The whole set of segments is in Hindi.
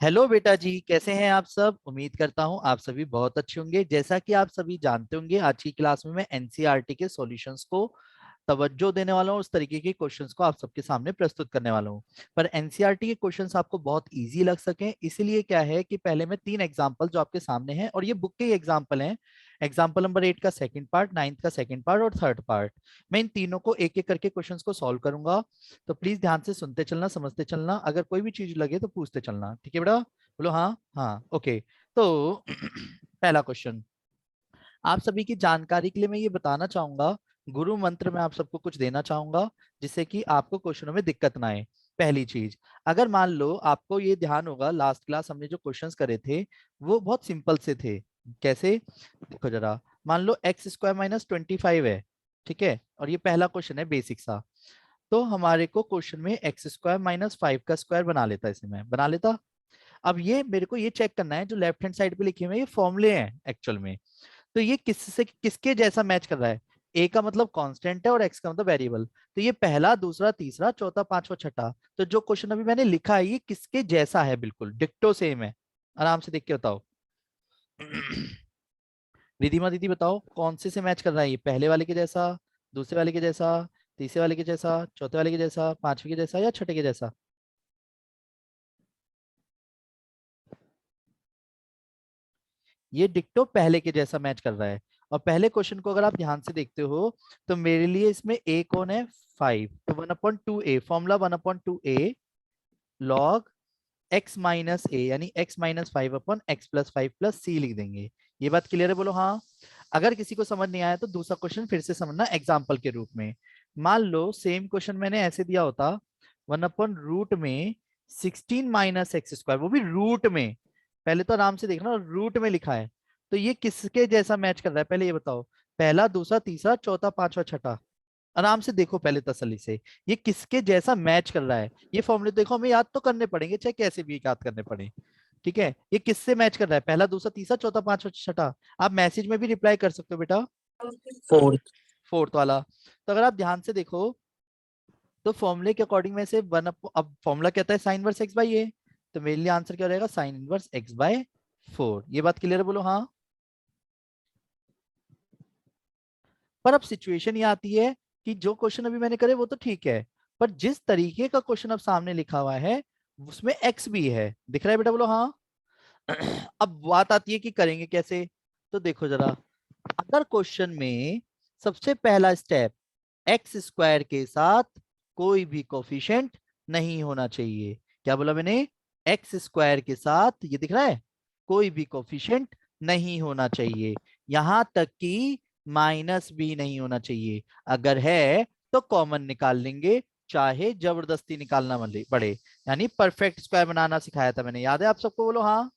हेलो बेटा जी, कैसे हैं आप सब। उम्मीद करता हूं आप सभी बहुत अच्छे होंगे। जैसा कि आप सभी जानते होंगे, आज की क्लास में मैं एनसीईआरटी के सॉल्यूशंस को तवज्जो देने वाला हूं, उस तरीके के क्वेश्चंस को आप सबके सामने प्रस्तुत करने वाला हूं। पर एनसीईआरटी के क्वेश्चंस आपको बहुत इजी लग सकें, इसलिए क्या है कि पहले मैं 3 एग्जाम्पल जो आपके सामने हैं, और ये बुक के एग्जाम्पल हैं, एग्जाम्पल नंबर 8 का सेकंड पार्ट, 9th का सेकंड पार्ट और थर्ड पार्ट, मैं इन तीनों को एक एक करके क्वेश्चंस को सॉल्व करूंगा। तो प्लीज ध्यान से सुनते चलना, समझते चलना, अगर कोई भी चीज लगे तो पूछते चलना, ठीक है बेटा। बोलो हाँ हाँ, ओके। तो पहला क्वेश्चन आप सभी की जानकारी के लिए मैं ये बताना चाहूंगा, गुरु मंत्र में आप सबको कुछ देना चाहूंगा जिससे कि आपको क्वेश्चनों में दिक्कत ना आए। पहली चीज, अगर मान लो आपको ये ध्यान होगा, लास्ट क्लास हमने जो क्वेश्चंस करे थे वो बहुत सिंपल से थे। कैसे, देखो जरा, मान लो x² - 25 है, ठीक है, और ये पहला क्वेश्चन है बेसिक सा। तो हमारे को क्वेश्चन में x² - 5 का स्क्वायर बना लेता, इसे मैं बना लेता। अब ये मेरे को ये चेक करना है, जो लेफ्ट हैंड साइड पे लिखे हुए हैं ये फॉर्मूले हैं एक्चुअल में, तो ये किससे किसके जैसा मैच कर रहा है। ए का मतलब कांस्टेंट है और एक्स का मतलब वेरिएबल, तो ये पहला, दूसरा, तीसरा, चौथा, पांचवा, छठा, तो जो क्वेश्चन अभी मैंने लिखा है ये किसके जैसा है, बिल्कुल डिक्टो सेम है। आराम से देख के बताओ। रिधिमा दीदी बताओ कौन से मैच कर रहा है, ये पहले वाले के जैसा, दूसरे वाले के जैसा, तीसरे वाले के जैसा, चौथे वाले के जैसा, पांचवे के जैसा या छठे के जैसा। ये डिक्टो पहले के जैसा मैच कर रहा है। और पहले क्वेश्चन को अगर आप ध्यान से देखते हो तो मेरे लिए इसमें ए कौन है, 5, तो 1/2a, formula 1/2a log x - a, यानी x - 5/x+5 + c लिख देंगे। ये बात क्लियर है, बोलो हाँ। अगर किसी को समझ नहीं आया तो दूसरा क्वेश्चन फिर से समझना एग्जाम्पल के रूप में। मान लो सेम क्वेश्चन मैंने ऐसे दिया होता, 1/√में 16 - x², वो भी रूट में। पहले तो आराम से देखना, रूट में लिखा है, तो ये किसके जैसा मैच कर रहा है, पहले ये बताओ। पहला, दूसरा, तीसरा, चौथा, पांचवा, छठा, आराम से देखो पहले तसल्ली से, ये किसके जैसा मैच कर रहा है। ये फॉर्मूले देखो हमें याद तो करने पड़ेंगे, चाहे कैसे भी याद करने पड़े, ठीक है। ये किससे मैच कर रहा है, पहला, दूसरा, तीसरा, चौथा, पांचवा, छठा। आप मैसेज में भी रिप्लाई कर सकते हो बेटा, फोर्थ। फोर्थ वाला। तो अगर आप ध्यान से देखो तो फॉर्मूले के अकॉर्डिंग में से अब फॉर्मूला कहता है साइन इनवर्स एक्स बाई ए, तो मेरे लिए आंसर क्या रहेगा, साइन इनवर्स x/4। ये बात क्लियर है, बोलो हाँ। पर अब सिचुएशन ये आती है कि जो क्वेश्चन अभी मैंने करे वो तो ठीक है, पर जिस तरीके का क्वेश्चन अब सामने लिखा हुआ है उसमें एक्स भी है, दिख रहा है बेटा, बोलो हाँ। अब बात आती है कि करेंगे कैसे। तो देखो जरा, अगर क्वेश्चन में सबसे पहला स्टेप, x² के साथ कोई भी कोफिशिएंट नहीं होना चाहिए। क्या बोला मैंने, x² के साथ, ये दिख रहा है, कोई भी कोफिशिएंट नहीं होना चाहिए, यहां तक कि माइनस भी नहीं होना चाहिए। अगर है तो कॉमन निकाल लेंगे, चाहे जबरदस्ती निकालना पड़े। यानी परफेक्ट स्क्वायर बनाना सिखाया था मैंने, याद है आप सबको, बोलो हाँ।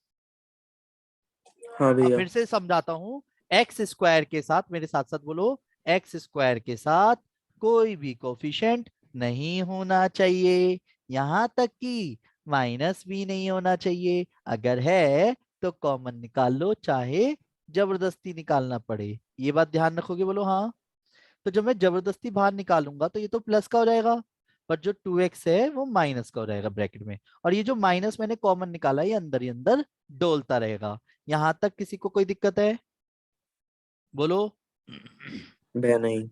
हाँ अब भैया। फिर से समझाता हूं, x² के साथ, मेरे साथ साथ बोलो, x² के साथ कोई भी कोफिशिएंट नहीं होना चाहिए, यहां तक कि माइनस भी नहीं होना चाहिए। अगर है तो कॉमन निकाल लो, चाहे जबरदस्ती निकालना पड़े। ये बात ध्यान रखोगे, बोलो हाँ। तो जब मैं जबरदस्ती बाहर निकालूंगा तो ये तो प्लस का हो जाएगा, पर जो 2x है वो माइनस का हो जाएगा ब्रैकेट में, और ये जो माइनस मैंने कॉमन निकाला ये अंदर ही अंदर डोलता रहेगा। यहां तक किसी को कोई दिक्कत है, बोलो। भैया नहीं।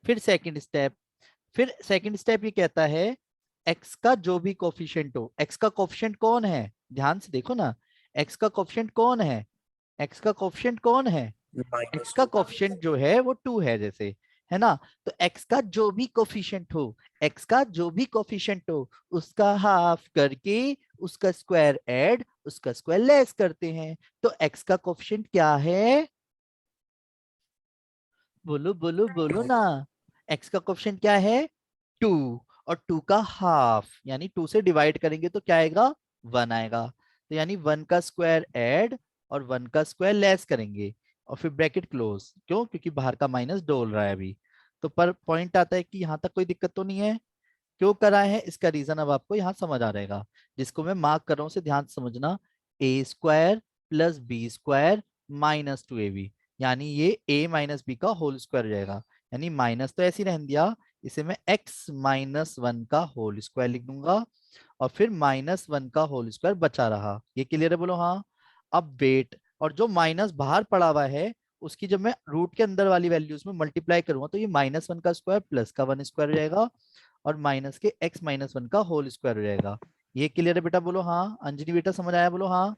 फिर सेकंड स्टेप ये कहता है, एक्स का जो भी कोफिशिएंट हो, एक्स का कोफिशिएंट कौन है, ध्यान से देखो ना, एक्स का कोफिशिएंट कौन है, एक्स का कोफिशिएंट कौन है, एक्स का -2। कोफिशिएंट जो है वो 2 है जैसे, है ना। तो एक्स का जो भी कोफिशिएंट हो, एक्स का जो भी कोफिशिएंट हो, उसका हाफ करके उसका स्क्वायर ऐड, उसका स्क्वायर लेस करते हैं। तो एक्स का कोफिशिएंट क्या है, बोलो बोलो बोलो ना। एक्स का कोफिशिएंट क्या है, 2, और 2 का हाफ यानी 2 से डिवाइड करेंगे तो क्या आएगा, 1 आएगा। तो यानी 1 का स्क्वायर ऐड और 1 का स्क्वायर लेस करेंगे, और फिर ब्रैकेट क्लोज, क्यों, क्योंकि बाहर का माइनस डोल रहा है अभी। तो पर पॉइंट आता है कि यहाँ तक कोई दिक्कत तो नहीं है। क्यों करा है इसका रीजन अब आपको यहाँ समझ आ रहेगा, जिसको मैं मार्क कर रहा हूँ उसे ध्यान से समझना। a² + b² - 2ab, यानी ये a - b का होल स्क्वायर हो जाएगा, यानी माइनस तो ऐसे ही रहने दिया, इसे मैं x - 1 का होल स्क्वायर लिख दूंगा। और फिर -1 का होल स्क्वायर बचा रहा। ये क्लियर है, बोलो हाँ। अब वेट, और जो माइनस बाहर पड़ा हुआ है उसकी जब मैं रूट के अंदर वाली वैल्यूज में मल्टीप्लाई करूंगा तो ये -1 का स्क्वायर प्लस का 1 स्क्वायर हो जाएगा और माइनस के x-1 का होल स्क्वायर हो जाएगा। ये क्लियर है बेटा, बोलो हाँ। अंजनी बेटा समझ आया, बोलो हाँ।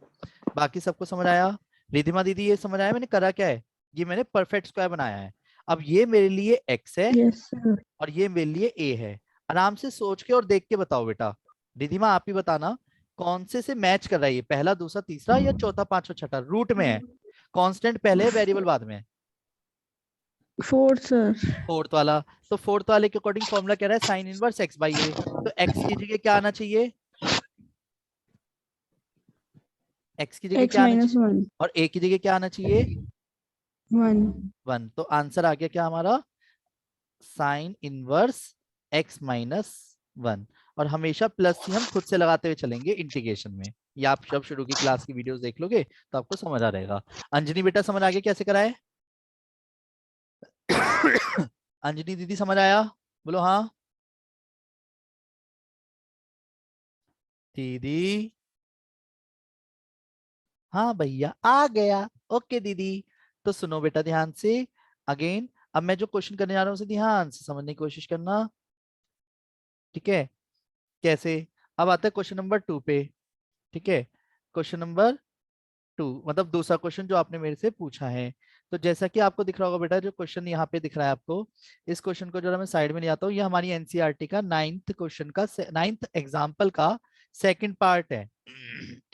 बाकी सबको समझ आया? रिधिमा दीदी ये समझ आया मैंने करा क्या है? ये मैंने परफेक्ट स्क्वायर बनाया है। अब ये मेरे लिए x है यस सर। और ये मेरे लिए a है। आराम से सोच के और देख के बताओ बेटा। रिधिमा आप ही बताना कौन से मैच कर रहा है, ये पहला दूसरा तीसरा या चौथा पांचवा छठा? रूट में है, कांस्टेंट पहले है, वेरिएबल बाद में है। Fourth sir. फोर्थ वाला। तो फोर्थ वाले के अकॉर्डिंग फॉर्मूला कह रहा है साइन इनवर्स x बाई ए। तो x की जगह क्या आना चाहिए? x की जगह एक्स क्या आना माइनस चाहिए? 1 और a की जगह क्या आना चाहिए? 1। 1। तो आंसर आ गया क्या हमारा? Sine inverse x-1। और हमेशा प्लस ही हम खुद से लगाते हुए चलेंगे इंटीग्रेशन में। ये आप जब शुरू की क्लास की वीडियोस देख लोगे तो आपको समझ आ रहेगा। अंजनी बेटा समझ आ गया कैसे कराए? अंजनी दीदी समझ आया, बोलो हाँ। दीदी हाँ भैया आ गया। ओके दीदी। तो सुनो बेटा ध्यान से अगेन। अब मैं जो क्वेश्चन करने जा रहा हूँ उसे ध्यान से समझने की कोशिश करना, ठीक है? कैसे? अब आता है क्वेश्चन नंबर 2 पे, ठीक है? क्वेश्चन नंबर 2 मतलब दूसरा क्वेश्चन जो आपने मेरे से पूछा है। तो जैसा कि आपको दिख रहा होगा बेटा, जो क्वेश्चन यहाँ पे दिख रहा है आपको, इस क्वेश्चन को जरा मैं साइड में ले आता हूँ। ये हमारी एनसीईआरटी का 9th क्वेश्चन का 9th एग्जाम्पल का सेकंड पार्ट है,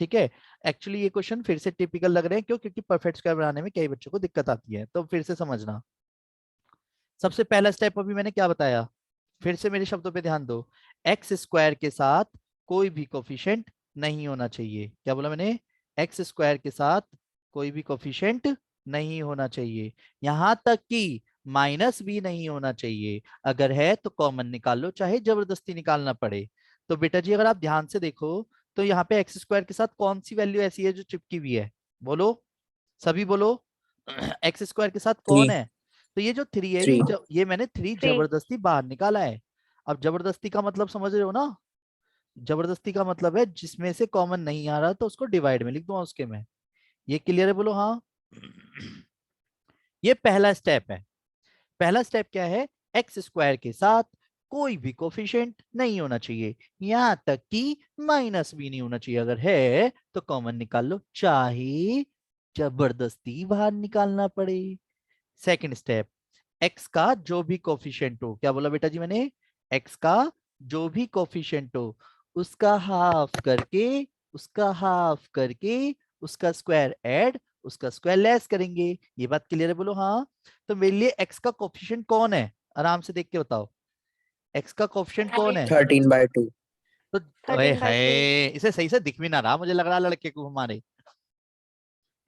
ठीक है? एक्चुअली ये क्वेश्चन फिर से टिपिकल लग रहे हैं, क्यों? क्योंकि परफेक्ट स्क्वायर बनाने में कई बच्चों को दिक्कत आती है, तो फिर से समझना। सबसे पहला स्टेप अभी मैंने क्या बताया, फिर से मेरे शब्दों पे ध्यान दो। एक्स स्क्वायर के साथ कोई भी कोफिशिएंट नहीं होना चाहिए। क्या बोला मैंने? एक्स स्क्वायर के साथ कोई भी कोफिशिएंट नहीं होना चाहिए, यहां तक कि माइनस भी नहीं होना चाहिए। अगर है तो कॉमन निकाल लो, चाहे जबरदस्ती निकालना पड़े। तो बेटा जी अगर आप ध्यान से देखो तो यहाँ पे एक्स स्क्वायर के साथ कौन सी वैल्यू ऐसी है जो चिपकी हुई है? बोलो, सभी बोलो। एक्स स्क्वायर के साथ कौन 3 है? तो ये जो 3 है, 3 ये मैंने 3 3 जबरदस्ती बाहर निकाला है। अब जबरदस्ती का मतलब समझ रहे हो ना? जबरदस्ती का मतलब है जिसमें से कॉमन नहीं आ रहा तो उसको डिवाइड में लिख दूंगा उसके में। ये क्लियर है, बोलो हाँ। ये पहला स्टेप है। पहला स्टेप क्या है? एक्स स्क्वायर के साथ कोई भी कोफिशिएंट नहीं होना चाहिए, यहां तक कि माइनस भी नहीं होना चाहिए। अगर है तो कॉमन निकाल लो, चाहे जबरदस्ती बाहर निकालना पड़े। सेकंड स्टेप, एक्स का जो भी कोफिशिएंट हो, क्या बोला बेटा जी मैंने? एक्स का जो भी कोफिशिएंट हो उसका हाफ करके, उसका हाफ करके उसका स्क्वायर ऐड, उसका स्क्वायर लेस करेंगे। ये बात क्लियर है, बोलो हाँ। तो मेरे लिए एक्स का कोफिशिएंट कौन है? आराम से देख के बताओ, एक्स का कोफिशिएंट कौन है? 13/2 तो ओए 13/2 हाय, इसे सही से दिख भी ना रहा, मुझे लग रहा लड़के को हमारे।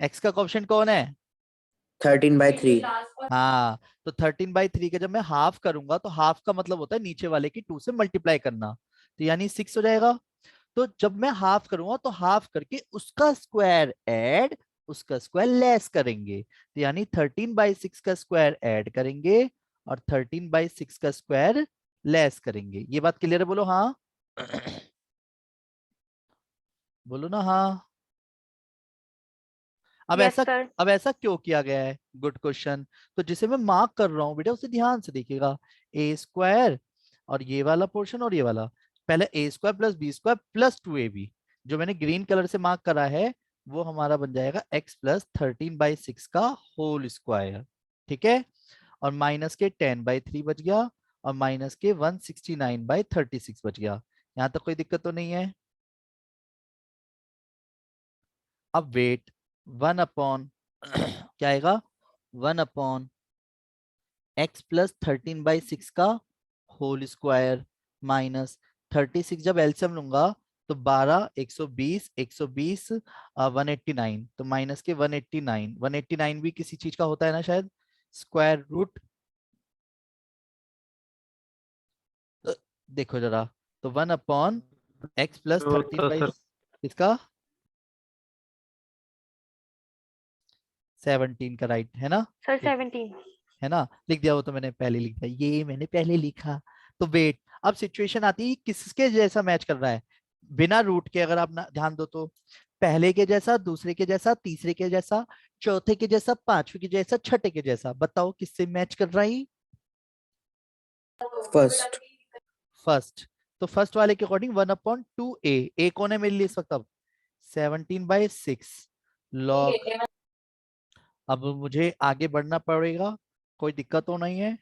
एक्स का कोफिशिएंट कौन है? 13/3 हाँ। तो 13/3 का जब मैं हाफ करूंगा तो हाफ का मतलब होता है नीचे वाले की 2 से मल्टीप्लाई करना, तो यानी 6 हो जाएगा। तो जब मैं हाफ करूंगा तो हाफ करके उसका स्क्वायर ऐड, उसका स्क्वायर लेस करेंगे, तो यानी 13/6 का स्क्वायर ऐड करेंगे और 13/6 का स्क्वायर लेस करेंगे। ये बात क्लियर है, बोलो हाँ। बोलो ना हाँ। अब यस ऐसा, सर। अब ऐसा क्यों किया गया है? Good question. तो जिसे मैं मार्क कर रहा हूँ बेटा उसे ध्यान से देखिएगा। ए स्क्वायर और ये वाला पोर्शन और ये वाला, पहले A square plus B square plus 2ab, जो मैंने ग्रीन कलर से मार्क करा है वो हमारा बन जाएगा x प्लस 13/6 का होल स्क्वायर, ठीक है? और माइनस के 10/3 बच गया और माइनस के 169/36 बच गया। यहां तक कोई दिक्कत तो नहीं है? अब वेट, 1 अपॉन क्या आएगा? 1 अपॉन x प्लस 13/6 का होल स्क्वायर माइनस 36, जब एलसीएम लूंगा तो 12, 120, 120, 189, तो माइनस के 189, 189 भी किसी चीज का होता है ना शायद, स्क्वायर रूट। देखो जरा, तो 1/x प्लस तो सर 13/6 का 17 का राइट है ना? सर लिख, 17। है ना? लिख दिया, वो तो मैंने पहले लिख दिया, ये मैंने पहले लिखा। तो वेट, अब सिचुएशन आती है किसके जैसा मैच कर रहा है? बिना रूट के अगर आप ध्यान दो तो पहले के जैसा, दूसरे के जैसा, तीसरे के जैसा, चौथे के जैसा, पांचवे के जैसा, छठे के जैसा, बताओ किससे मैच कर रहा है? First. फर्स्ट। तो फर्स्ट वाले के अकॉर्डिंग 1/2a, ए कौन है मेरे लिए इस वक्त? अब 17/6 लॉग। अब मुझे आगे बढ़ना पड़ेगा, कोई दिक्कत तो नहीं है।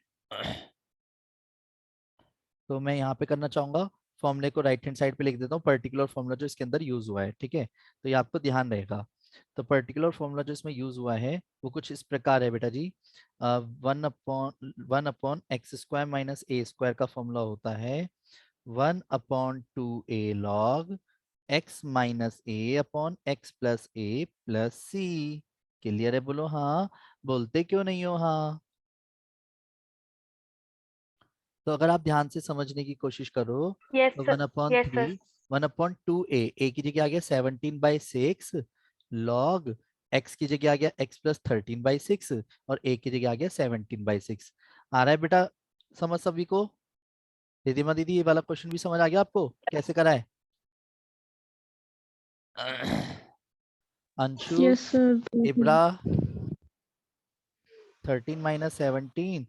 तो मैं यहाँ पे करना चाहूंगा, फॉर्मूले को राइट हैंड साइड पे लिख देता हूँ, पर्टिकुलर फॉर्मूला जो इसके अंदर यूज हुआ है, ठीक है, तो ये आपको ध्यान रहेगा। तो पर्टिकुलर फॉर्मूला जो इसमें यूज हुआ है वो कुछ इस प्रकार है बेटा जी। 1/(x²-a² का फॉर्मूला होता है 1/2a log x - a/x+a+c। Clear है? बोलो हाँ। बोलते क्यों नहीं हो हाँ? तो अगर आप ध्यान से समझने की कोशिश करो Yes, तो sir. 1/3 1/2a, a की जगह आ गया 17/6 log x की जगह आ गया x+13/6 और a की जगह आ गया 17/6। आ रहा है बेटा समझ सभी को? रिधिमा दीदी ये वाला क्वेश्चन भी समझ आ गया आपको कैसे करा है? Anshu, Yes, sir. इब्रा, 13 - 17,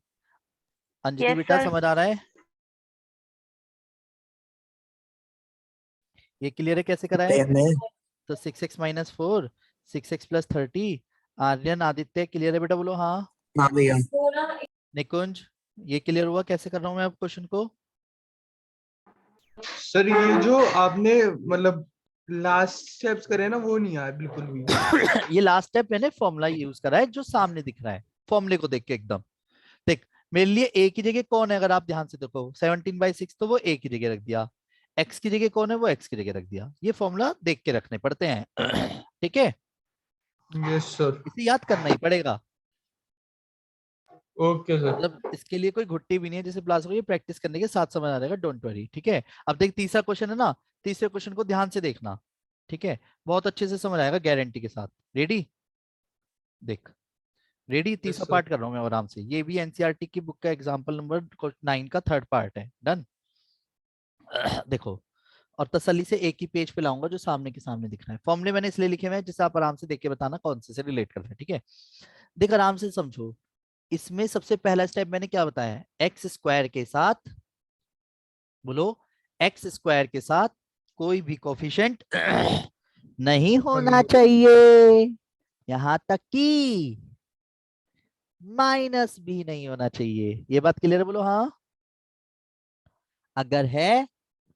Anjali Yes, बेटा sir. समझ आ रहा है? ये क्लियर है कैसे करा है? मैं तो 6x - 4, 6x + 30। Aryan, Aditya clear है बेटा? बोलो हाँ। हाँ भैया। निकुंज, ये क्लियर हुआ कैसे कर रहा हूँ मैं अब क्वेश्चन को? सर ये जो आपने मतलब लास्ट स्टेप्स करे ना वो नहीं आया बिल्कुल भी। ये लास्ट स्टेप मैंने फॉर्मूला यूज करा है जो सामने दिख रहा है, फॉर्मूले को देख के एकदम। देख, मेरे लिए ए की जगह कौन है अगर आप ध्यान से देखो 17/6, तो वो ए की जगह रख दिया। एक्स की जगह कौन है? वो एक्स की जगह रख दिया। ये फॉर्मूला देख के रखने पड़ते हैं। ठीक है, यस सर। इसे याद करना ही पड़ेगा। Okay sir. मतलब इसके लिए कोई घुट्टी भी नहीं है जैसे प्लास को, ये प्रैक्टिस करने के साथ समझ आ जाएगा, डोंट वरी। ठीक है, अब देख तीसरा क्वेश्चन है ना, तीसरे क्वेश्चन को ध्यान से देखना। ठीक है, बहुत अच्छे से समझ आएगा गारंटी के साथ। रेडी? देख, रेडी? तीसरा यस सर। पार्ट कर रहा हूं मैं आराम से, ये भी एनसीईआरटी की बुक का एग्जाम्पल नंबर 9 का थर्ड पार्ट है। डन? देखो, और तसल्ली से एक ही पेज पे लाऊंगा जो सामने के सामने दिख रहा है। फॉर्मूले मैंने इसलिए लिखे हुए हैं जिससे आप आराम से देख के बताना कौन से रिलेट करते हैं। ठीक है, देख आराम से समझो। इसमें सबसे पहला स्टेप मैंने क्या बताया है? एक्स स्क्वायर के साथ, बोलो, एक्स स्क्वायर के साथ कोई भी कोफिशिएंट नहीं होना चाहिए, यहां तक कि माइनस भी नहीं होना चाहिए। ये बात क्लियर है? बोलो हाँ। अगर है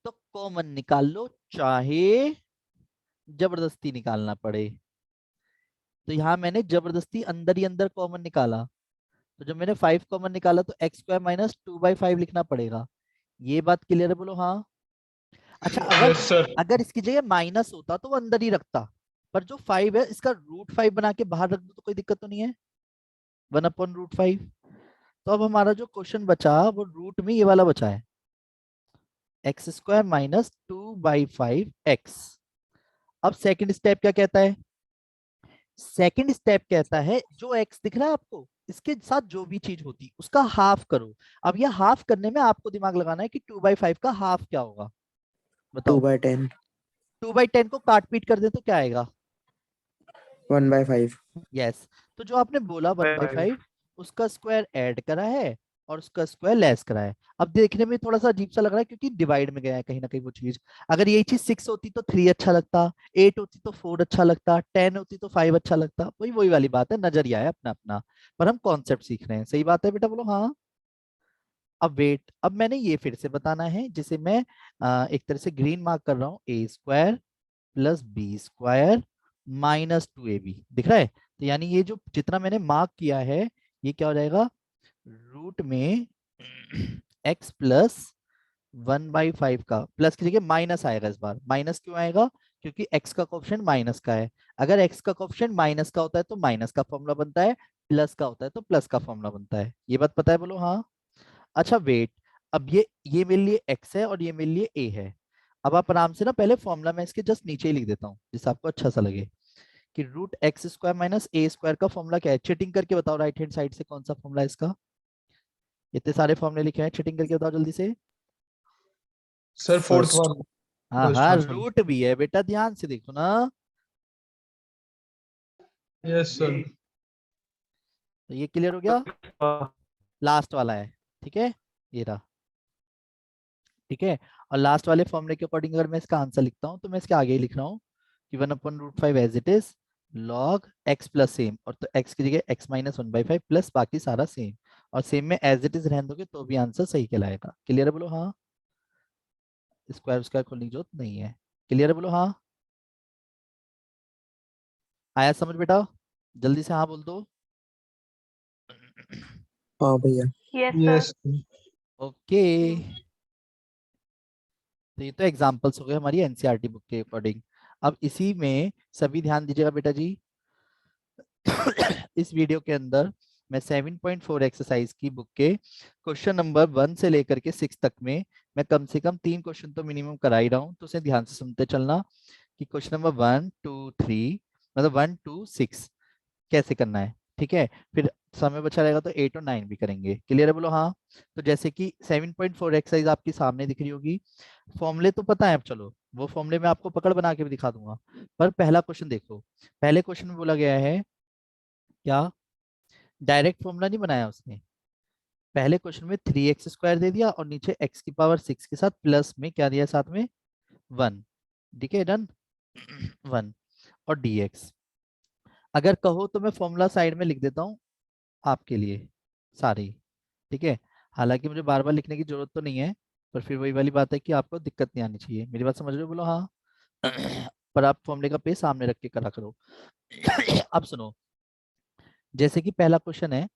तो कॉमन निकाल लो, चाहे जबरदस्ती निकालना पड़े। तो यहाँ मैंने जबरदस्ती अंदर ही अंदर कॉमन निकाला, तो जब मैंने 5 कॉमन निकाला तो x² - 2/5 लिखना पड़ेगा। ये बात क्लियर है? बोलो हाँ। अच्छा, अगर यस सर। अगर इसकी जगह माइनस होता तो वो अंदर ही रखता, पर जो 5 है इसका √5 बना के बाहर रख दो तो कोई दिक्कत तो नहीं है, 1/√5। तो अब हमारा जो क्वेश्चन बचा वो रूट में ये वाला बचा है, x² - 2/5x। अब सेकंड स्टेप क्या कहता है? सेकंड स्टेप कहता है जो x दिख रहा है आपको, इसके साथ जो भी चीज होती उसका हाफ करो। अब ये हाफ करने में आपको दिमाग लगाना है कि 2/5 का हाफ क्या होगा, बताओ। 2/10 2/10 को काट पीट कर दे तो क्या आएगा? 1/5 यस। तो जो आपने बोला 1/5, उसका स्क्वायर ऐड करा है और उसका स्क्वायर लेस करा है। अब देखने में थोड़ा सा अजीब सा लग रहा है क्योंकि डिवाइड में गया है कहीं ना कहीं वो चीज। अगर यही चीज 6 होती तो 3 अच्छा लगता, 8 होती तो 4 अच्छा लगता, 10 होती तो 5 अच्छा लगता। वही वही वाली बात है, नजरिया है अपना अपना, पर हम कॉन्सेप्ट सीख रहे हैं। सही बात है बेटा? बोलो हाँ। अब वेट, अब मैंने ये फिर से बताना है जिसे मैं एक तरह से ग्रीन मार्क कर रहा हूँ, a² + b² - 2ab। दिख रहा है? तो यानी ये जो जितना मैंने मार्क किया है ये क्या हो जाएगा? रूट में x + 1/5 का, प्लस की जगह माइनस आएगा। इस बार माइनस क्यों आएगा? क्योंकि x का कोएफिशिएंट माइनस का है। अगर x का कोएफिशिएंट माइनस का होता है तो माइनस का फॉर्मूला बनता है, प्लस का होता है तो प्लस का फॉर्मूला बनता है। ये बात पता है? बोलो हाँ। अच्छा वेट, अब ये मेरे लिए x है और ये मेरे लिए a है। अब आप आराम से ना पहले फॉर्मूला मैं इसके जस्ट नीचे ही लिख देता हूँ जिससे आपको अच्छा सा लगे कि √(x² - a² का फॉर्मूला क्या है। चीटिंग करके बताओ राइट हैंड साइड से कौन सा फॉर्मूला है इसका। इतने सारे फॉर्मूले लिखे हैं, चीटिंग करके बताओ जल्दी से। Sir fourth first one. हाँ First हाँ, one, sorry. रूट भी है बेटा, ध्यान से देखो ना। Yes, sir. तो ये क्लियर हो गया, लास्ट वाला है, ठीक है, ये रहा, ठीक है। और लास्ट वाले फॉर्मूले के अकॉर्डिंग अगर मैं इसका आंसर लिखता हूँ तो मैं इसके आगे ही लिख रहा हूँ कि 1/√5 as it is log x plus same, और तो x की जगह x माइनस 1/5 प्लस बाकी सारा सेम, और सेम में एज इट इज रहने दोगे तो भी आंसर सही कहलाएगा। क्लियर है बोलो हाँ, स्क्वायर स्क्वायर खोलने की जरूरत नहीं है। क्लियर है बोलो हाँ, आया समझ बेटा, जल्दी से हाँ बोल दो। हाँ भैया। Yes, sir. ओके, तो ये तो एग्जांपल्स हो गए हमारी एनसीईआरटी बुक के अकॉर्डिंग। अब इसी में सभी ध्यान दीजिएगा बेटा जी, इस वीडियो के अंदर मैं 7.4 एक्सरसाइज की बुक के क्वेश्चन नंबर 1 से लेकर के 6 तक में मैं कम से कम 3 क्वेश्चन तो मिनिमम करा ही रहा हूँ, तो उसे ध्यान से सुनते चलना कि क्वेश्चन नंबर 1 2 3 मतलब 1 2 6 कैसे करना है, ठीक है। फिर समय बचा रहेगा तो 8 और 9 भी करेंगे। क्लियर है बोलो हाँ। तो जैसे कि 7.4 एक्सरसाइज आपकी सामने दिख रही होगी, फॉर्मूले तो पता है, अब चलो वो फॉर्मूले में आपको पकड़ बना के भी दिखा दूंगा। पर पहला क्वेश्चन देखो, पहले क्वेश्चन में बोला गया है क्या, डायरेक्ट फॉर्मूला नहीं बनाया उसने, पहले क्वेश्चन में 3x² दे दिया और नीचे x⁻6 के साथ प्लस में क्या दिया साथ में 1, ठीक है डन। 1 और dx, अगर कहो तो मैं फॉर्मूला साइड में लिख देता हूँ आपके लिए सारी, ठीक है। हालांकि मुझे बार बार लिखने की जरूरत तो नहीं है, पर फिर वही वाली बात है कि आपको दिक्कत नहीं आनी चाहिए। मेरी बात समझ रहे हो बोलो हाँ। पर आप फॉर्मूले का पेज सामने रख के करा करो। अब सुनो, जैसे कि पहला क्वेश्चन है,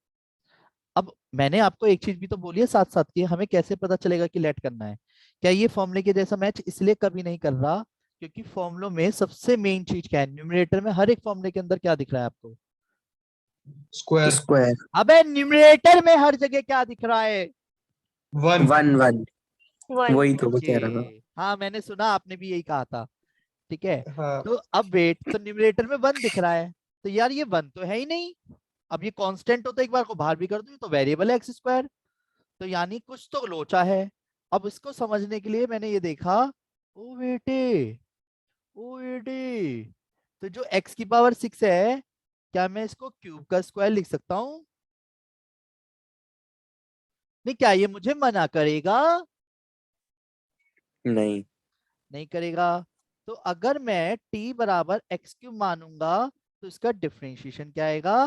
अब मैंने आपको एक चीज भी तो बोली है साथ साथ कि हमें कैसे पता चलेगा कि लेट करना है। क्या ये फॉर्मूले के जैसा मैच इसलिए कभी नहीं कर रहा क्योंकि फॉर्मूलों में सबसे मेन चीज क्या है, न्यूमरेटर में हर एक फॉर्मूले के अंदर क्या दिख रहा है आपको, Square. स्क्वायर। अबे न्यूमरेटर में हर जगह क्या दिख रहा है, 1. 1 1 वही तो मैं ओके, कह रहा था। हाँ मैंने सुना आपने भी यही कहा था, ठीक है। हाँ. तो अब वेट तो न्यूमरेटर में 1 दिख रहा है, तो यार ये 1 तो है ही नहीं। अब ये कांस्टेंट हो तो एक बार को बाहर भी कर दूं, तो वेरिएबल है x², तो यानी कुछ तो लोचा है। अब इसको समझने के लिए मैंने ये देखा, ओ बेटे, ओ बेटे, तो जो x⁻6 है, क्या मैं इसको क्यूब का स्क्वायर लिख सकता हूँ? नहीं, क्या ये मुझे मना करेगा? नहीं। नहीं करेगा। तो अगर मैं t बराबर x³ मानूंगा तो इसका डिफरेंशिएशन क्या आएगा?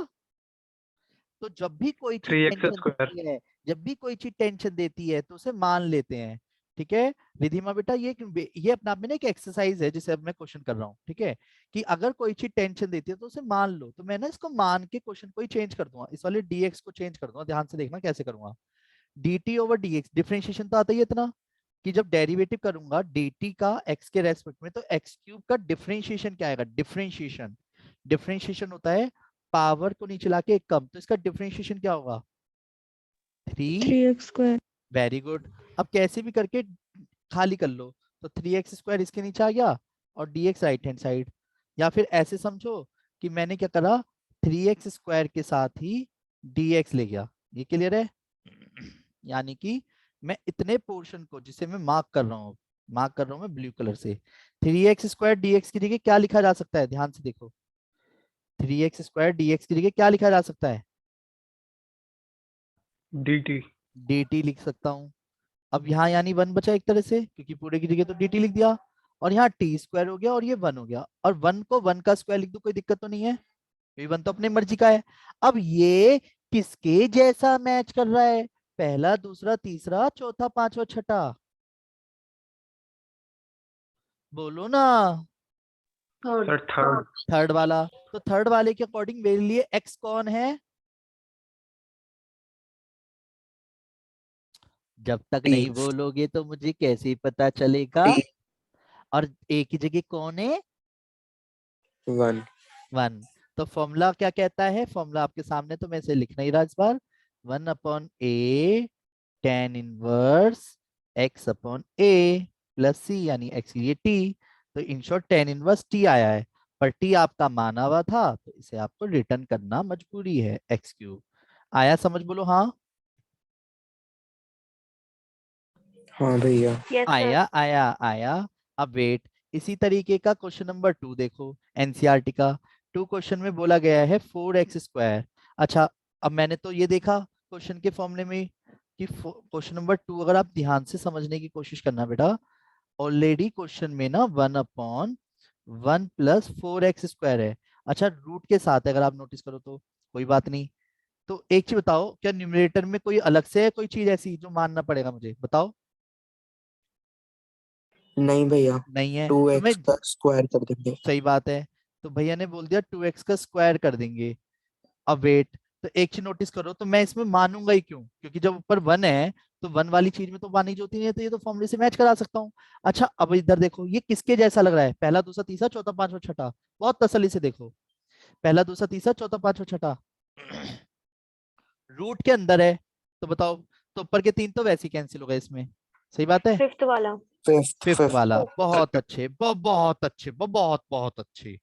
तो जब भी कोई चीज 3x टेंशन square. देती है, जब भी कोई चीज टेंशन देती है तो उसे मान लेते हैं, ठीक है। रिधिमा बेटा ये अपने आप में ना एक एक्सरसाइज है जिसे अब मैं क्वेश्चन कर रहा हूँ, ठीक है, कि अगर कोई चीज टेंशन देती है तो उसे मान लो। तो मैं ना इसको मान के क्वेश्चन को ही चेंज कर दूंगा, इस वाले dx को चेंज कर दूंगा, ध्यान से देखना कैसे करूंगा। dt ओवर dx, डिफरेंशिएशन तो आता ही है इतना कि जब डेरिवेटिव करूंगा dt का x के रेस्पेक्ट में, तो x³ का डिफरेंशिएशन क्या आएगा, डिफरेंशिएशन, डिफरेंशिएशन होता है पावर को नीचे लाके एक कम, तो इसका डिफरेंशिएशन क्या होगा 3। 3x²। Very good. अब कैसे भी करके खाली कर लो, तो 3x² इसके नीचे आ गया और dx राइट हैंड साइड, या फिर ऐसे समझो कि मैंने क्या करा, 3x² के साथ ही dx ले गया। ये क्लियर है? यानी कि मैं इतने पोर्शन को जिसे मैं मार्क कर रहा हूँ, मार्क कर रहा हूँ मैं ब्लू कलर से, 3x² dx की जगह क्या लिखा जा सकता है, ध्यान से देखो, 3x² dx की जगह क्या लिखा जा सकता है, dt. dt लिख सकता हूँ। अब यहाँ यानी 1 बचा एक तरह से, क्योंकि पूरे की जगह तो dt लिख दिया, और यहाँ t² हो गया और ये 1 हो गया, और 1 को 1 का स्क्वायर लिख दो, कोई दिक्कत तो नहीं है, ये 1 तो अपने मर्जी का है। अब ये किसके जैसा मैच कर रहा है, पहला दूसरा तीसरा चौथा पांचवा छठा, बोलो ना। Sir, third. थर्ड वाला, तो थर्ड वाले के अकॉर्डिंग मेरे लिए x कौन है, जब तक टी नहीं बोलोगे तो मुझे कैसे पता चलेगा। टी और a की जगह कौन है, 1 1। तो फॉर्मूला क्या कहता है, फॉर्मूला आपके सामने, तो मैं इसे लिख नहीं रहा इस बार, 1/a tan inverse x/a plus c, यानी x के लिए t, तो in short tan inverse t आया है, पर t आपका माना हुआ था तो इसे आपको रिटर्न करना मजबूरी है, x³। आया समझ बोलो हाँ, हाँ भैया। आया आया आया। अब वेट, इसी तरीके का क्वेश्चन नंबर 2 देखो, एनसीईआरटी का 2 क्वेश्चन में बोला गया है 4x²। अच्छा, अब मैंने तो ये देखा क्वेश्चन के फॉर्मूले में कि क्वेश्चन नंबर 2 अगर आप ध्यान से समझने की कोशिश करना बेटा, ऑलरेडी क्वेश्चन में ना 1/1 प्लस 4x² है। अच्छा, रूट के साथ है, अगर आप नोटिस करो तो कोई बात नहीं। तो एक चीज बताओ, क्या न्यूमरेटर में कोई अलग से है कोई चीज ऐसी जो मानना पड़ेगा मुझे, बताओ। नहीं भैया, नहीं है टू तो मैं, एक्स का स्क्वायर कर देंगे। सही बात है, तो भैया ने बोल दिया 2x का स्क्वायर कर देंगे। अब वेट, तो एक चीज नोटिस करो, तो मैं इसमें मानूंगा ही क्यों, क्योंकि जब ऊपर 1 है तो 1 वाली चीज में तो वन ही होती नहीं है, तो ये तो फॉर्मूले से मैच करा सकता हूँ। अच्छा, अब इधर देखो, ये किसके जैसा लग रहा है, पहला दूसरा तीसरा चौथा पांचवा छठा, बहुत तसल्ली से देखो, पहला दूसरा तीसरा चौथा पांचवा छठा, रूट के अंदर है, तो बताओ, तो ऊपर के 3 तो वैसे ही कैंसिल हो गए इसमें, सही बात है। फिफ्थ वाला। Fifth fifth fifth. वाला, बहुत अच्छे, बहुत अच्छे, बहुत बहुत अच्छे।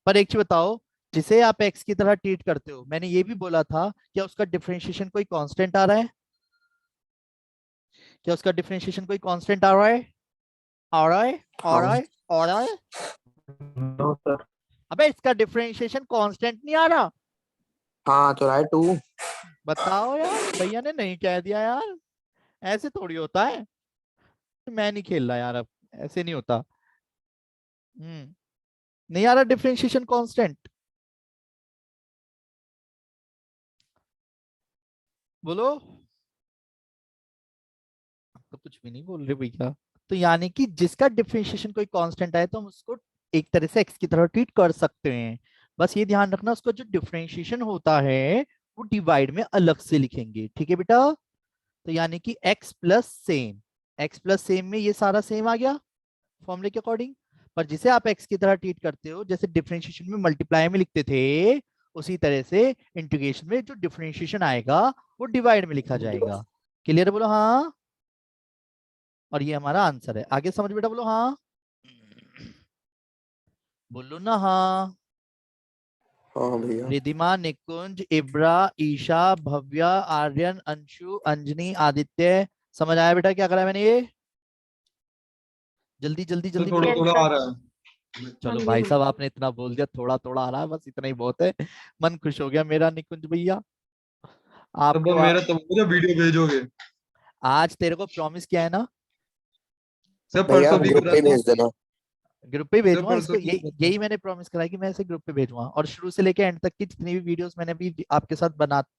पर एक चीज बताओ, जिसे आप एक्स की तरह ट्रीट करते हो, मैंने ये भी बोला था, क्या उसका डिफरेंशिएशन कोई कांस्टेंट आ रहा है, क्या उसका डिफरेंशिएशन कोई कांस्टेंट आ रहा है, आ रहा है, आ हाँ रहा है, आ रहा है। No sir. अबे इसका डिफरेंशिएशन कांस्टेंट नहीं आ रहा, हाँ तो राइट 2। बताओ यार, भैया ने नहीं कह दिया यार, ऐसे थोड़ी होता है, मैं नहीं खेल रहा यार अब, ऐसे नहीं होता। नहीं आ रहा डिफरेंशिएशन कांस्टेंट, बोलो, तो कुछ भी नहीं बोल रहे भैया। तो यानी कि जिसका डिफरेंशिएशन कोई कांस्टेंट आए तो हम उसको एक तरह से एक्स की तरह ट्रीट कर सकते हैं। बस ये ध्यान रखना, उसका जो डिफरेंशिएशन होता है वो डिवाइड में अलग से लिखेंगे, ठीक है बेटा। तो यानी कि x plus same, x plus same में ये सारा सेम आ गया फॉर्मूले के अकॉर्डिंग। पर जिसे आप एक्स की तरह ट्रीट करते हो, जैसे डिफरेंशिएशन में मल्टीप्लाई में लिखते थे, उसी तरह से इंटीग्रेशन में जो डिफरेंशिएशन आएगा वो डिवाइड में लिखा जाएगा। क्लियर है, बोलो हाँ। और ये हमारा आंसर है, आगे समझ बेटा, बोलो हाँ, बोलो ना हाँ। हाँ भैया। रिधिमा, निकुंज, इब्रा, ईशा, भव्या, आर्यन, अंशु, अंजनी, आदित्य, समझ आया बेटा क्या करा मैंने ये, जल्दी जल्दी तो जल्दी थोड़ा बोलो। Yes, थोड़ा sir. आ रहा है। चलो हाँ भाई जी, साहब, हाँ आपने इतना बोल दिया, थोड़ा थोड़ा आ रहा है, बस इतना ही बहुत है, मन खुश हो गया मेरा निकुंज भैया। तब वो आपको मेरा तब मुझे वीडियो भेजोगे। आज तेरे को प्रॉमिस किया है ना, सर भैया परसों आप भी ग्रुप करा पे ही था। भेज देना। ग्रुप पे ही सर भेजूंगा इसको, परसों भी यही करा था। यही मैंने प्रॉमिस करा है कि मैं इसे ग्रुप पे भेजूंगा, और शुरू से लेके एंड तक की जितनी भी वीडियोस मैंने अभी आपके साथ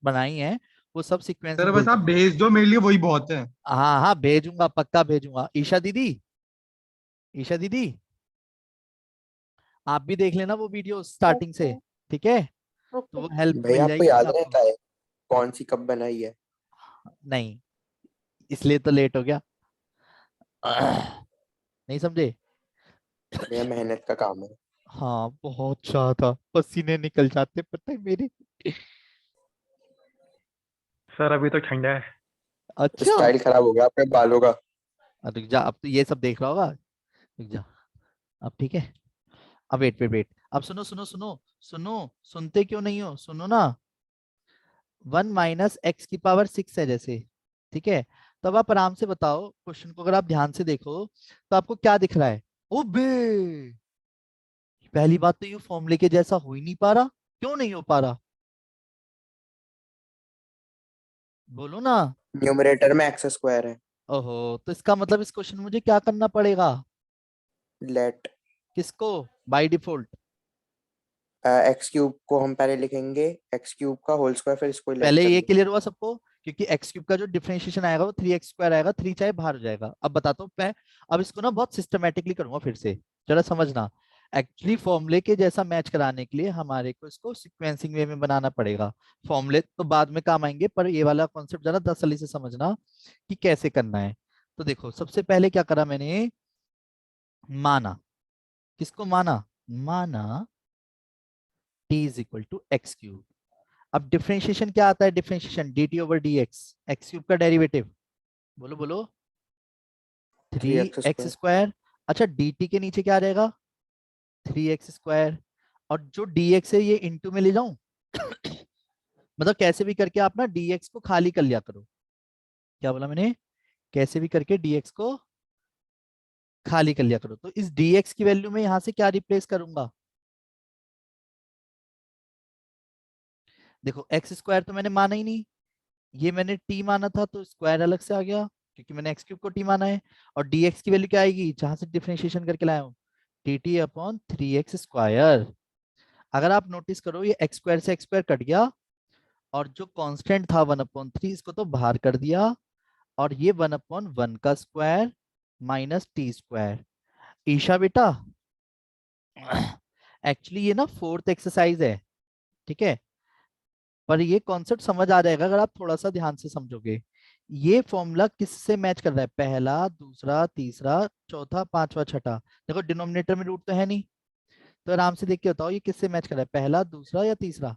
बनाई हैं, वो सब सीक्वेंस सर में बस भेज आप दूंगा। भेज दो, मेरे लिए वही बहुत है। हाँ हाँ भेजूंगा, पक्का भेजूंगा। ईशा दीदी, ईशा दीदी, आप भी देख लेना वो वीडियो स्टार्टिंग से, ओके ठीक है, तो ओके। वो हेल्प भैया मिल आपको जाएगी फिर याद आपको। रहता है कौन सी कब बनाई है? नहीं, इसलिए तो लेट हो गया। नहीं समझे। भैया मेहनत का काम है। हाँ बहुत ज्यादा पसीने निकल जाते पता है मेरे। सर अभी तो ठंडा है। अच्छा, स्टाइल खराब हो गया आपके बालों का। रुक जा, अब तो ये सब देख रहा होगा, रुक जा, अब ठीक है। अब वेट वेट वेट, अब सुनो सुनो सुनो, सुनो, सुनते क्यों नहीं हो, सुनो ना। 1 - x⁻⁶ है जैसे, ठीक है, तो अब आप आराम से बताओ क्वेश्चन को, अगर आप ध्यान से देखो तो आपको क्या दिख रहा है। ओ बे, पहली बात तो ये फॉर्मूले के जैसा हो ही नहीं पा रहा, क्यों नहीं हो पा रहा, बोलो ना। न्यूमरेटर में एक्स स्क्वायर है। ओहो, तो इसका मतलब इस क्वेश्चन में मुझे क्या करना पड़ेगा, लेट किसको, बाय डिफॉल्ट। एक्स क्यूब को हम पहले लिखेंगे एक्स क्यूब का होल स्क्वायर, फिर इसको लेट पहले कर ये देंगे। क्लियर हुआ सबको, क्योंकि एक्स क्यूब का जो डिफरेंशिएशन आएगा वो 3x² आएगा, 3 चाहे बाहर हो जाएगा। अब बताता हूँ मैं, अब इसको ना बहुत सिस्टमेटिकली करूंगा फिर से, जरा समझना। एक्चुअली फॉर्मूले के जैसा मैच कराने के लिए हमारे को इसको सीक्वेंसिंग वे में बनाना पड़ेगा। फॉर्मूले तो बाद में काम आएंगे, पर ये वाला कॉन्सेप्ट जरा तसल्ली से समझना कि कैसे करना है। तो देखो, सबसे पहले क्या करा मैंने, माना, किसको माना, माना t = x³। अब डिफरेंशिएशन क्या आता है, डिफरेंशिएशन dt/dx, एक्स क्यूब का डेरिवेटिव, बोलो बोलो, three 3x x square. Square अच्छा dt के नीचे क्या आ जाएगा, 3x², और जो dx है ये इंटू में ले जाऊं। मतलब कैसे भी करके आप ना dx को खाली कर लिया करो, क्या बोला मैंने, कैसे भी करके dx को खाली कर लिया करो। तो इस dx की वैल्यू में यहां से क्या रिप्लेस करूंगा? देखो एक्स स्क्वायर तो मैंने माना ही नहीं, ये मैंने t माना था तो स्क्वायर अलग से आ गया क्योंकि मैंने x क्यूब को t माना है। और dx की वैल्यू क्या आएगी जहां से डिफरेंशिएशन करके लाया हूं? dt upon 3x square. अगर आप नोटिस करो ये x स्क्वायर से x स्क्वायर कट गया और जो कांस्टेंट था 1/3 इसको तो बाहर कर दिया, और ये 1/1 का square minus T square. Isha बेटा एक्चुअली ये ना 4th एक्सरसाइज है, ठीक है, पर ये कॉन्सेप्ट समझ आ जाएगा अगर आप थोड़ा सा ध्यान से समझोगे। ये फॉर्मूला किससे मैच कर रहा है? पहला, दूसरा, तीसरा, चौथा, पांचवा, छठा। देखो डिनोमिनेटर में रूट तो है नहीं, तो आराम से देख के बताओ ये किससे मैच कर रहा है, पहला, दूसरा या तीसरा?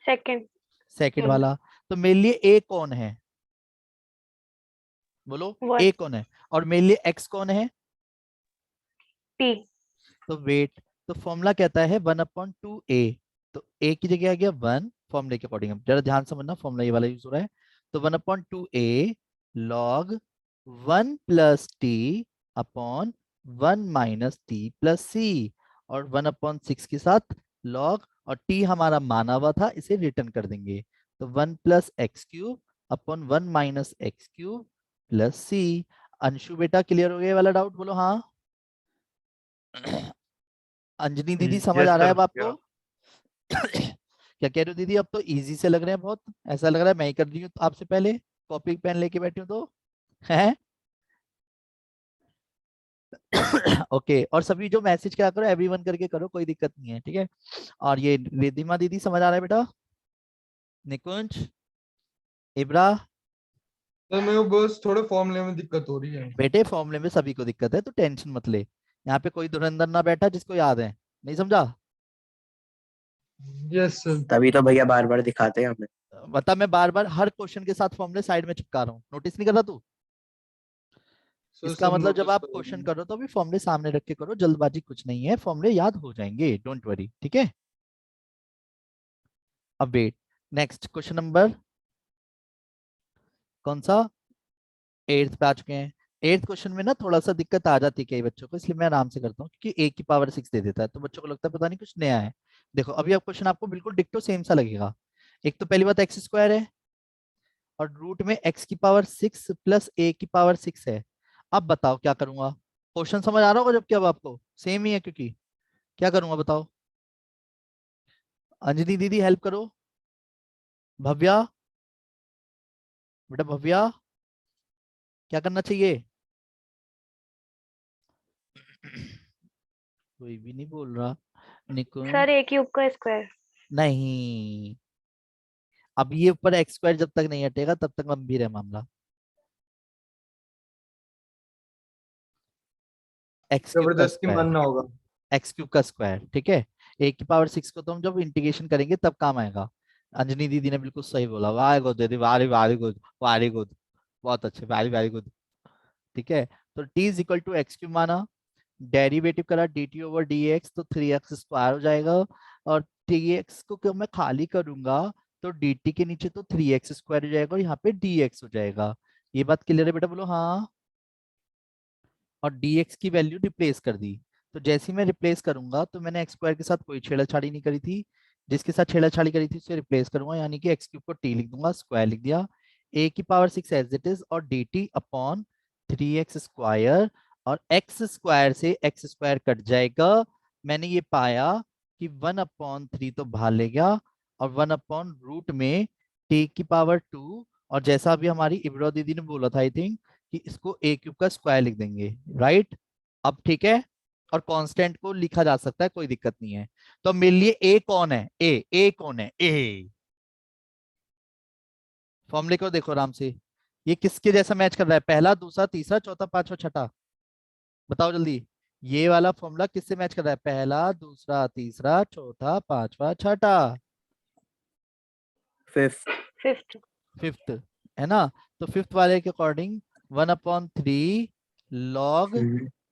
सेकंड। सेकंड वाला। तो मेरे लिए ए कौन है? बोलो वन। ए कौन है? और मेरे लिए एक्स कौन है? टी। तो वेट, तो फॉर्मूला कहता है 1/2a। तो a की जगह आ गया 1, फॉर्मूले के अकॉर्डिंग। जरा ध्यान से समझना, फॉर्मूला ये वाला यूज हो रहा है। तो 1/2a log 1 plus T upon 1 minus T plus C, और 1/6 के साथ log, और t हमारा माना हुआ था इसे रिटर्न कर देंगे। तो 1 plus X cube upon 1 minus X cube plus C. Anshu बेटा क्लियर हो गया ये वाला डाउट? बोलो हाँ। अंजनी दीदी समझ यस आ रहा है सर। अब आपको? क्या कह रहे हो दीदी? अब तो इजी से लग रहे हैं बहुत, ऐसा लग रहा है मैं ही कर रही हूँ तो आपसे पहले कॉपी पेन लेके बैठी हूँ तो है। ओके, और सभी जो मैसेज क्या करो एवरीवन करके करो, कोई दिक्कत नहीं है, ठीक है। और ये रिद्धिमा दीदी समझ आ रहा है बेटा? निकुंज, इब्रा, तो मेरे को बस थोड़े फॉर्मूले में दिक्कत हो रही है। बेटे फॉर्मूले में सभी को दिक्कत है तो टेंशन मत ले। यहाँ पे कोई धुरंधर ना बैठा जिसको याद है, नहीं समझा? Yes sir. तभी तो भैया बार बार दिखाते हैं हमें। बता, मैं बार बार हर क्वेश्चन के साथ फॉर्मूले साइड में चिपका रहा हूँ, नोटिस नहीं कर रहा तू? सर इसका सब मतलब जब नोटिस आप कर रहा क्वेश्चन हूँ। करो तो भी फॉर्मूले सामने रख के करो, जल्दबाजी कुछ नहीं है, फॉर्मूले याद हो जाएंगे, डोंट वरी, ठीक है। अब वेट, नेक्स्ट क्वेश्चन नंबर कौन सा? 8th पे आ चुके हैं। 8th क्वेश्चन में ना थोड़ा सा दिक्कत आ जाती है कई बच्चों को, इसलिए मैं आराम से करता हूँ क्योंकि a की पावर 6 दे देता है तो बच्चों को लगता है पता नहीं कुछ नया है। देखो अभी अब क्वेश्चन आपको बिल्कुल डिक्टो सेम सा लगेगा। एक तो पहली बात एक्स स्क्वायर है और रूट में x की पावर 6 प्लस a की पावर 6 है। अब बताओ क्या करूंगा? क्वेश्चन समझ आ रहा होगा जबकि अब आपको सेम ही है, क्योंकि क्या करूंगा बताओ? अंजलि दीदी हेल्प करो, भव्या, बेटा भव्या, क्या करना चाहिए? कोई भी नहीं बोल रहा। सर निकुंज, ए क्यूब का स्क्वायर। नहीं, अब ये ऊपर एक्स स्क्वायर जब तक नहीं हटेगा तब तक गंभीर है मामला। एक्स क्यूब का जबरदस्ती स्क्वायर, मानना होगा। एक्स क्यूब का स्क्वायर, ठीक है। ए की पावर 6 को तो हम जब इंटीग्रेशन करेंगे तब काम आएगा। अंजनी दीदी ने बिल्कुल सही बोला, वाह गुड दीदी, very very good, very good, बहुत अच्छे, वेरी वेरी गुड, ठीक है। तो t is equal to X cube माना, डेरिवेटिव करा dt ओवर dx तो 3x स्क्वायर हो जाएगा, और dx को क्यों मैं खाली करूंगा तो dt के नीचे तो 3x स्क्वायर हो जाएगा और यहाँ पे dx हो जाएगा। ये बात क्लियर है बेटा? बोलो हाँ। और dx की वैल्यू रिप्लेस कर दी, तो जैसे ही मैं रिप्लेस करूंगा तो मैंने एक्स स्क्वायर के साथ कोई छेड़छाड़ी नहीं करी थी, जिसके साथ छेड़छाड़ी करी थी उसे रिप्लेस करूंगा, यानी कि एक्स क्यूब को t लिख दूंगा, स्क्वायर लिख दिया, a की पावर 6 एज इट इज, और dt अपॉन 3x स्क्वायर, और x स्क्वायर से x स्क्वायर कट जाएगा। मैंने ये पाया कि 1/3 तो बाहर ले गया, और 1/रूट में t की पावर 2, और जैसा अभी हमारी इब्रो दीदी ने बोला था आई थिंक कि इसको a क्यूब का स्क्वायर लिख देंगे, राइट? अब ठीक है, और कांस्टेंट को लिखा जा सकता है, कोई दिक्कत नहीं है। तो मेरे लिए a कौन है? a कौन है? a फॉर्मूले को देखो आराम से, ये किसके जैसा मैच कर रहा है? पहला, दूसरा, तीसरा, चौथा, पांचवा, छठा, बताओ जल्दी। ये वाला फॉर्मूला किससे मैच कर रहा है? पहला, दूसरा, तीसरा, चौथा, पांचवा, छठा, फिफ्थ। फिफ्थ। फिफ्थ, है ना? तो फिफ्थ वाले के according 1/3 log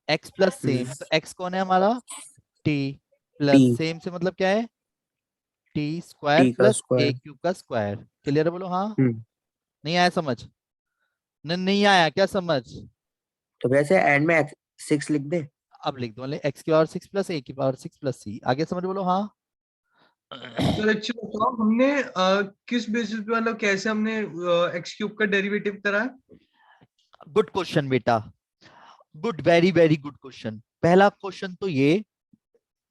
x plus same, तो x कौन है हमारा? t, T. प्लस सेम से मतलब क्या है? टी स्क्वायर टी का प्लस ए स्क्वायर। क्यूब का स्क्वायर। क्लियर है? बोलो हाँ। नहीं आया समझ? नहीं आया क्या समझ? तो वैसे एंड में 6 लिख दे। अब लिख दो x की पावर 6 प्लस a की पावर 6 प्लस c। आगे समझ बोलो। हाँ सर एक्चुअली बताओ हमने किस बेसिस पे मतलब कैसे हमने एक्स क्यूब का डेरिवेटिव करा है? गुड क्वेश्चन बेटा, good, very very good question. पहला क्वेश्चन तो ये,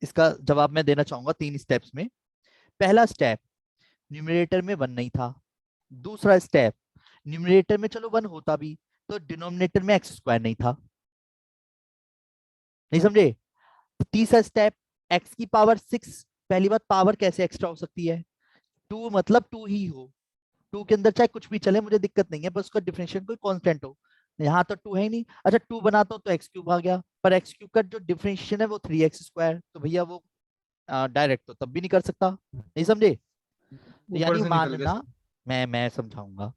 इसका जवाब मैं देना चाहूंगा 3 स्टेप्स में। पहला स्टेप, न्यूमरेटर में 1 नहीं था। दूसरा स्टेप, न्यूमरेटर में चलो 1 होता भी तो डिनोमिनेटर में x स्क्वायर नहीं था। नहीं समझे? तो तीसरा स्टेप, x की पावर 6, पहली बात पावर कैसे एक्स्ट्रा हो सकती है? 2 मतलब 2 ही हो, 2 के अंदर चाहे कुछ भी चले, मुझे दिक्कत नहीं है, बस उसका डिफरेंशिएशन कोई कांस्टेंट हो। यहाँ तो 2 है ही नहीं। अच्छा 2 बनाता हूँ तो x क्यूब आ गया, पर x क्यूब का जो डिफरेंशिएशन है वो 3x स्क्वायर, तो भैया वो डायरेक्ट तो तब भी नहीं कर सकता। नहीं समझे? तो ऊपर यानी से निकल गया मानना, सर। मैं समझाऊंगा।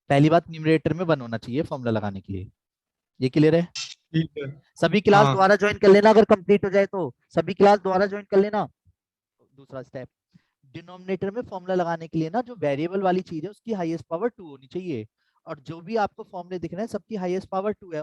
पहली बात, न्यूमरेटर में 1 होना चाहिए फॉर्मूला लगाने के लिए। ये क्लियर है? ठीक है। सभी क्लास हाँ। दोबारा ज्वाइन कर लेना, अगर कंप्लीट हो जाए तो सभी क्लास दोबारा ज्वाइन कर लेना। दूसरा स्टेप, डिनोमिनेटर में फॉर्मूला लगाने के लिए ना जो वेरिएबल वाली चीज है उसकी हाईएस्ट पावर 2 होनी चाहिए, और जो भी आपको फॉर्मूले दिख रहे हैं सबकी हाईएस्ट पावर 2 है।